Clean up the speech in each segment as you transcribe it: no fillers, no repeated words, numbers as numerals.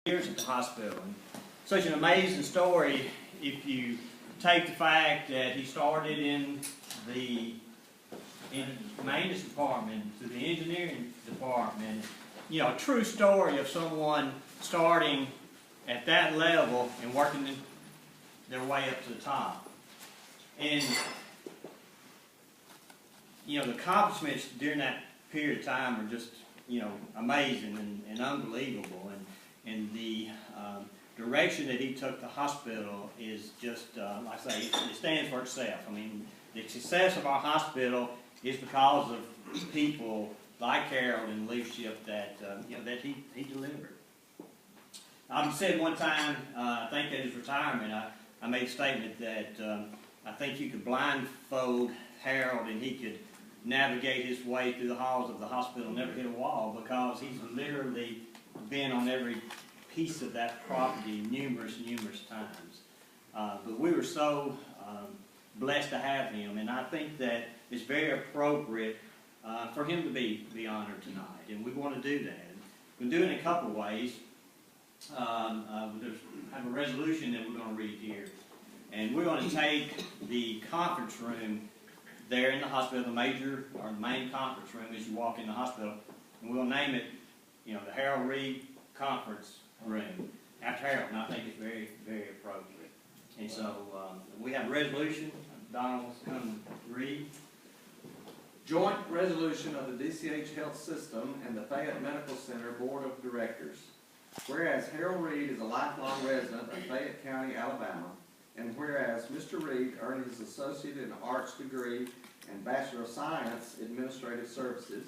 years at the hospital. And such an amazing story if you take the fact that he started in the maintenance department to the engineering department. You know, a true story of someone starting at that level and working their way up to the top. And you know, the accomplishments during that period of time are just, you know, amazing and unbelievable. And the direction that he took the hospital is just, like I say, it stands for itself. I mean, the success of our hospital is because of people like Harold and leadership that, you know, that he delivered. I said one time, I think at his retirement, I made a statement that I think you could blindfold Harold and he could navigate his way through the halls of the hospital and never hit a wall, because he's literally been on every piece of that property numerous times. But we were so blessed to have him, and I think that it's very appropriate for him to be honored tonight, and we want to do that. We'll do it in a couple of ways. We have a resolution that we're going to read here, and we're going to take the conference room there in the hospital, the main conference room as you walk in the hospital, and we'll name it, you know, the Harold Reed Conference Room after Harold, and I think it's very, very appropriate. And so we have a resolution. Donald's come to read. Joint resolution of the DCH Health System and the Fayette Medical Center Board of Directors. Whereas Harold Reed is a lifelong resident of Fayette County, Alabama, and whereas Mr. Reed earned his Associate in Arts degree and Bachelor of Science Administrative Services,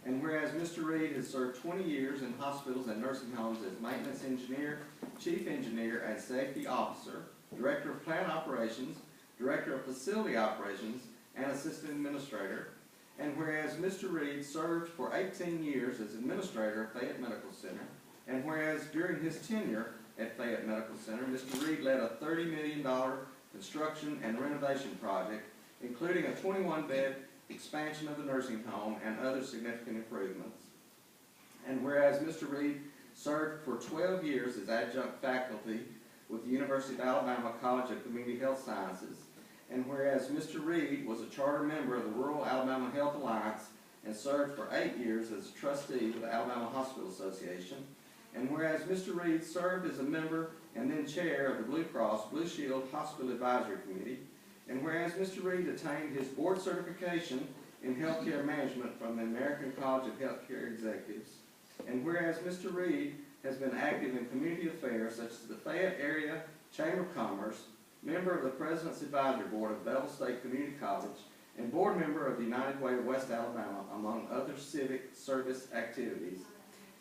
and whereas Mr. Reed has served 20 years in hospitals and nursing homes as Maintenance Engineer, Chief Engineer and Safety Officer, Director of Plant Operations, Director of Facility Operations, and Assistant Administrator, and whereas Mr. Reed served for 18 years as Administrator of Fayette Medical Center, and whereas during his tenure at Fayette Medical Center, Mr. Reed led a $30 million construction and renovation project, including a 21-bed expansion of the nursing home and other significant improvements. And whereas Mr. Reed served for 12 years as adjunct faculty with the University of Alabama College of Community Health Sciences, and whereas Mr. Reed was a charter member of the Rural Alabama Health Alliance and served for 8 years as a trustee with the Alabama Hospital Association, and whereas Mr. Reed served as a member and then chair of the Blue Cross Blue Shield Hospital Advisory Committee, and whereas Mr. Reed attained his board certification in healthcare management from the American College of Healthcare Executives, and whereas Mr. Reed has been active in community affairs such as the Fayette Area Chamber of Commerce, member of the President's Advisory Board of Bevel State Community College, and board member of the United Way of West Alabama, among other civic service activities.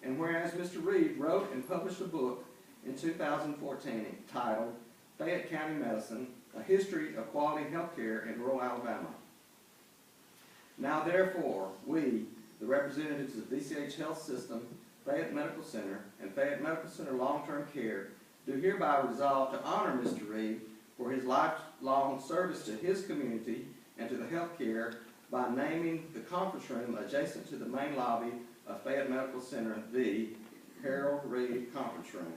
And whereas Mr. Reed wrote and published a book in 2014 entitled Fayette County Medicine, A History of Quality Healthcare in Rural Alabama. Now therefore, we, the representatives of DCH Health System, Fayette Medical Center, and Fayette Medical Center Long-Term Care, do hereby resolve to honor Mr. Reed for his lifelong service to his community and to the health care by naming the conference room adjacent to the main lobby of Fayette Medical Center the Harold Reed Conference Room,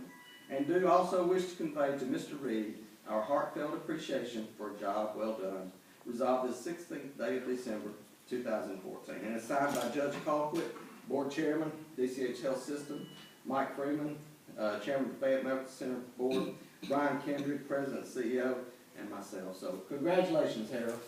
and do also wish to convey to Mr. Reed our heartfelt appreciation for a job well done. Resolved this 16th day of December 2014. And it's signed by Judge Colquitt, Board Chairman, DCH Health System, Mike Freeman, Chairman of the Fayette Medical Center Board, Brian Kendrick, President, CEO, and myself. So congratulations, Harold.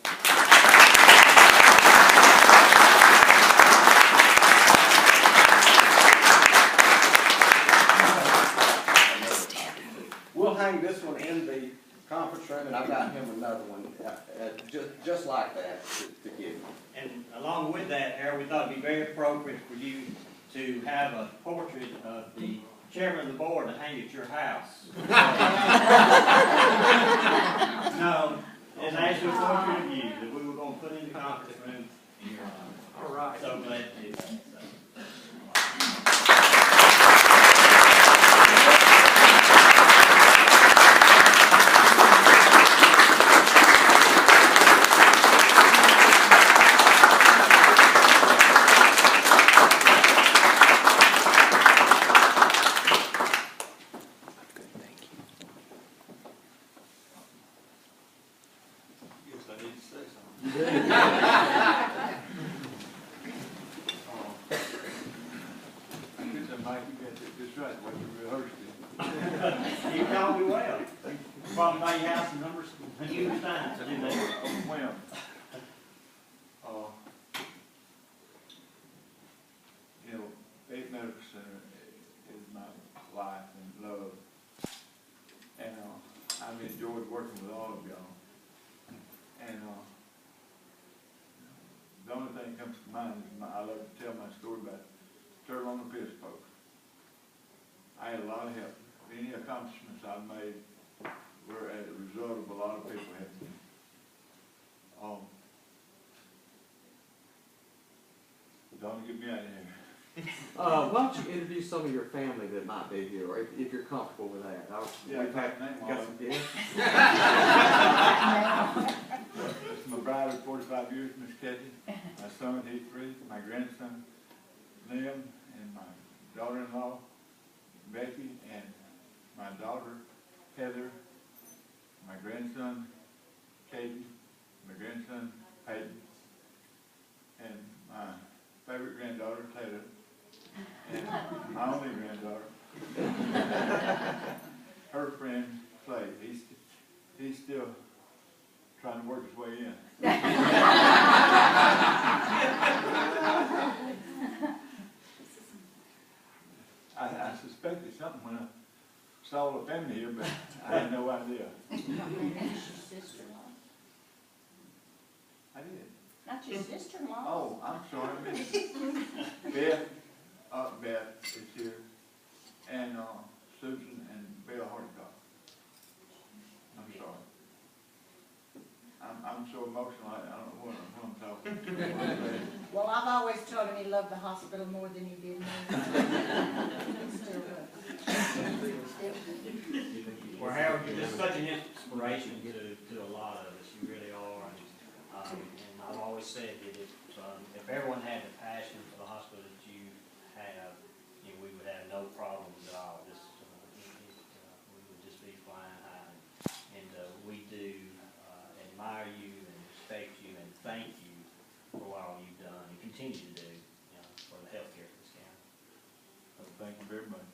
We'll hang this one in the conference room, and I've got him another one just like that to give you. And along with that, Harold, we thought it'd be very appropriate for you to have a portrait of the chairman of the board to hang at your house. No, it's actually a portrait of you that we were going to put in the conference room in your honor. All right. So glad to do that. rehearsed it. You know me well. You probably know your house and numbers numerous times, didn't they? Well, you know, Fayette Medical Center is my life and love. And, I've enjoyed working with all of y'all. And, the only thing that comes to mind is I love to tell my story about turtle on the piss post. I had a lot of help. Any accomplishments I've made were as a result of a lot of people helping me. Don't get me out of here. Why don't you introduce some of your family that might be here, or if you're comfortable with that? Yeah, We've I name all got of some them. guests. This is my bride of 45 years, Miss Kathy. My son, he's 3. My grandson, Liam, and my daughter-in-law, Becky, and my daughter, Heather, my grandson, Caden, my grandson, Peyton, and my favorite granddaughter, Taylor, and my only granddaughter. Her friend, Clay. He's still trying to work his way in. I suspected something when I saw the family here, but I had no idea. Sister-in-law. I did. Not your sister-in-law. Oh, I'm sorry, Miss Beth is here, and Susan and Bill Hardycock. I'm sorry. I'm so emotional, I don't know what I'm talking. Well, I've always told him he loved the hospital more than he did me. He still does. Well, Harold, you're just such an inspiration to a lot of us, you really are. And I've always said that if everyone had the passion for the hospital that you have, you know, we would have no problems at all. We would just be flying high. And we do admire you and respect you and thank you for all you've done and continue to do, you know, for the healthcare of this county. Thank you very much.